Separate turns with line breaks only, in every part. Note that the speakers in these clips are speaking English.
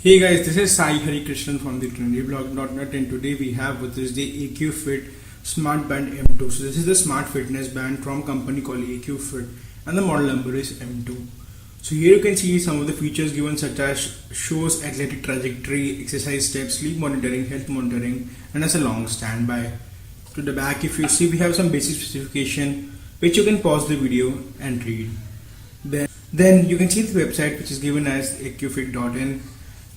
Hey guys, this is Sai Hari Krishnan from the trendyblog.net, and today we have with us the AQFit Smart Band M2. So this is the smart fitness band from company called AQFit, and the model number is M2. So here you can see some of the features given, such as shows athletic trajectory, exercise steps, sleep monitoring, health monitoring, and as a long standby. To the back, if you see, we have some basic specification which you can pause the video and read. Then you can see the website which is given as aqfit.in.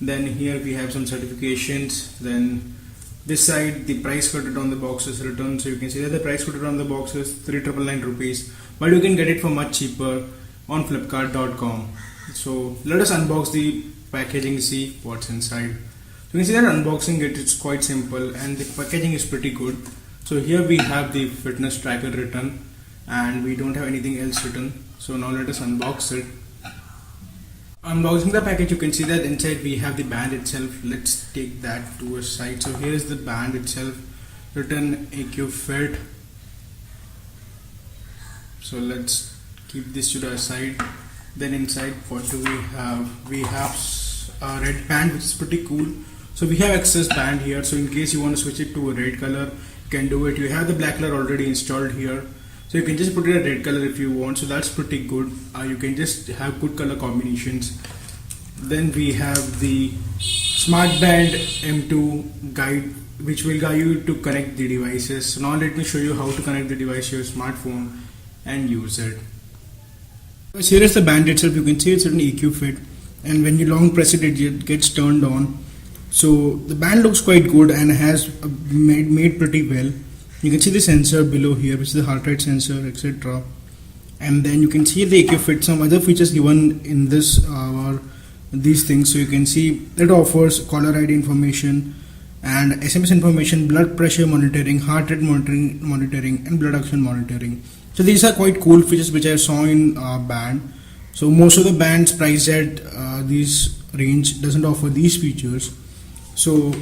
Then here we have some certifications. Then this side, the price quoted on the box is written, so you can see that the price quoted on the box is 399 rupees, but you can get it for much cheaper on flipkart.com. So let us unbox the packaging, see what's inside. You can see that unboxing it's quite simple, and the packaging is pretty good. So here we have the fitness tracker written, and we don't have anything else written. So now let us unbox it. Unboxing the package, you can see that inside we have the band itself. Let's take that to a side. So here is the band itself, written AQFit. So let's keep this to the side. Then inside, what do we have? We have a red band, which is pretty cool. So we have excess band here, so in case you want to switch it to a red color, you can do it. You have the black color already installed here, so you can just put it a red color if you want. So that's pretty good. You can just have good color combinations. Then we have the Smart Band M2 guide, which will guide you to connect the devices. So now let me show you how to connect the device to your smartphone and use it. So here is the band itself. You can see it's an AQFit, and when you long press it, it gets turned on. So the band looks quite good and has made pretty well. You can see the sensor below here, which is the heart rate sensor, etc. And then you can see the AQFit, some other features given in this are these things. So you can see it offers caller ID information and SMS information, blood pressure monitoring, heart rate monitoring, and blood oxygen monitoring. So these are quite cool features which I saw in band. So most of the bands priced at this range doesn't offer these features. So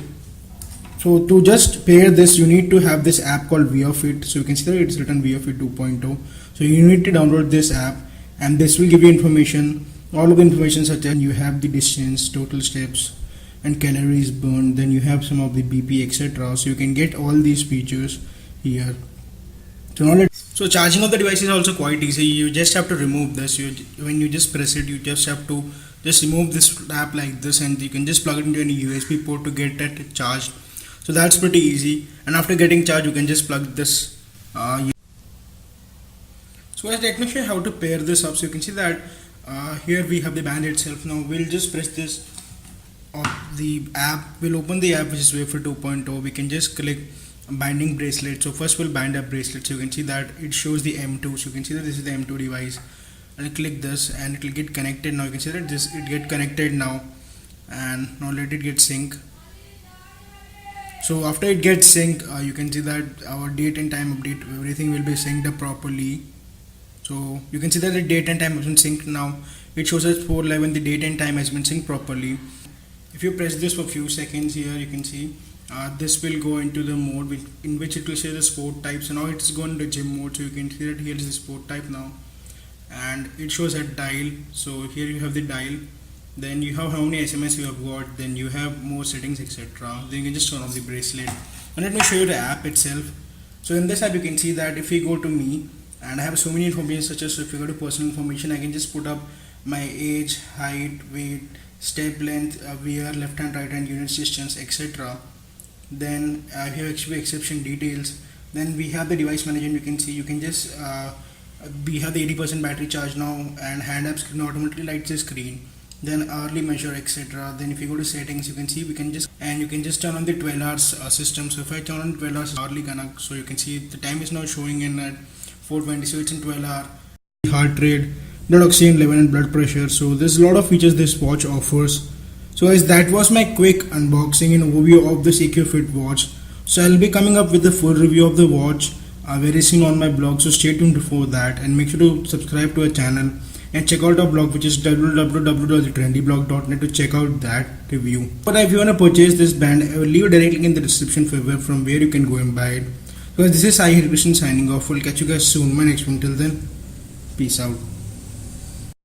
to just pair this, you need to have this app called ViaFit. So you can see that it's written ViaFit 2.0. So you need to download this app, and this will give you information, all of the information, such as you have the distance, total steps, and calories burned. Then you have some of the BP, etc. So you can get all these features here. So charging of the device is also quite easy. You just have to remove this. When you just press it, you just have to just remove this app like this, and you can just plug it into any USB port to get it charged. So that's pretty easy, and after getting charged, you can just plug this. So guys, let me show you how to pair this up. So you can see that here we have the band itself. Now we'll just press this on the app. We'll open the app, which is ViaFit 2.0. We can just click binding bracelet. So first we'll bind a bracelet. So you can see that it shows the M2. So you can see that this is the M2 device. And click this, and it will get connected. Now you can see that it get connected now, and now let it get sync. So after it gets sync, you can see that our date and time update, everything will be synced up properly. So you can see that the date and time has been synced now. It shows us 4:11. The date and time has been synced properly. If you press this for a few seconds here, you can see this will go into the mode in which it will say the sport type. So now it's gone to gym mode. So you can see that here is the sport type now, and it shows a dial. So here you have the dial. Then you have how many SMS you have got. Then you have more settings, etc. Then you can just turn on the bracelet. And let me show you the app itself. So in this app, you can see that if we go to me, and I have so many information, such as if you go to personal information, I can just put up my age, height, weight, step length, wear, left hand, right hand, units, distance, etc. Then I have actually exception details. Then we have the device manager. You can see you can just we have the 80% battery charge now, and hand up screen automatically lights the screen. Then hourly measure, etc. Then if you go to settings, you can see you can just turn on the 12 hours system. So if I turn on 12 hours hourly connect, so you can see the time is now showing in at 4:20, so it's in 12 hour. Heart rate, blood oxygen level, and blood pressure. So there's a lot of features this watch offers. So guys, that was my quick unboxing and overview of this AQFit watch. So I'll be coming up with the full review of the watch very soon on my blog, so stay tuned for that, and make sure to subscribe to our channel and check out our blog, which is www.trendyblog.net, to check out that review. But if you want to purchase this band, I will leave a direct link in the description from where you can go and buy it. So this is Sai Hari Krishnan signing off. We'll catch you guys soon. My next one. Till then, peace out.